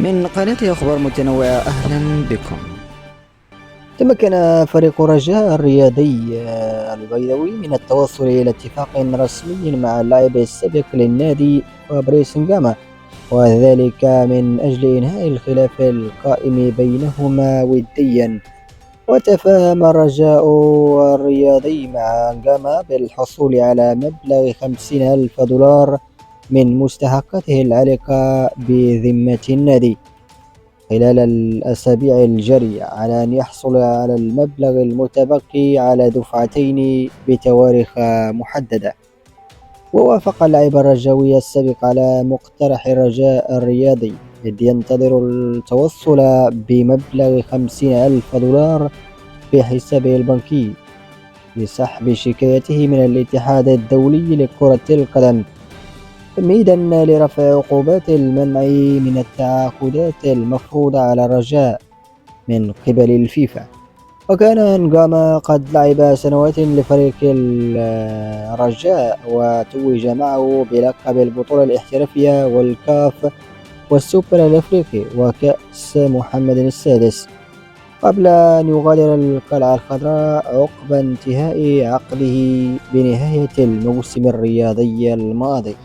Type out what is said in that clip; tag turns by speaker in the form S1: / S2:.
S1: من قناة أخبار متنوعة، أهلا بكم.
S2: تمكن فريق رجاء الرياضي البيضاوي من التوصل إلى اتفاق رسمي مع اللاعب السابق للنادي فابريس نجاما، وذلك من أجل إنهاء الخلاف القائم بينهما وديا. وتفاهم الرجاء الرياضي مع نجاما بالحصول على مبلغ 50,000 دولار من مستحقاته العالقة بذمة النادي خلال الأسابيع الجارية، على أن يحصل على المبلغ المتبقي على دفعتين بتواريخ محددة. ووافق اللاعب الرجاوي السابق على مقترح الرجاء الرياضي، إذ ينتظر التوصل بمبلغ 50,000 دولار في حسابه البنكي لسحب شكايته من الاتحاد الدولي لكرة القدم، تمهيدا لرفع عقوبات المنع من التعاقدات المفروضة على الرجاء من قبل الفيفا. وكان نجاما قد لعب سنوات لفريق الرجاء، وتوج معه بلقب البطولة الاحترافية والكاف والسوبر الأفريقي وكأس محمد السادس، قبل أن يغادر القلعة الخضراء عقب انتهاء عقده بنهاية الموسم الرياضي الماضي.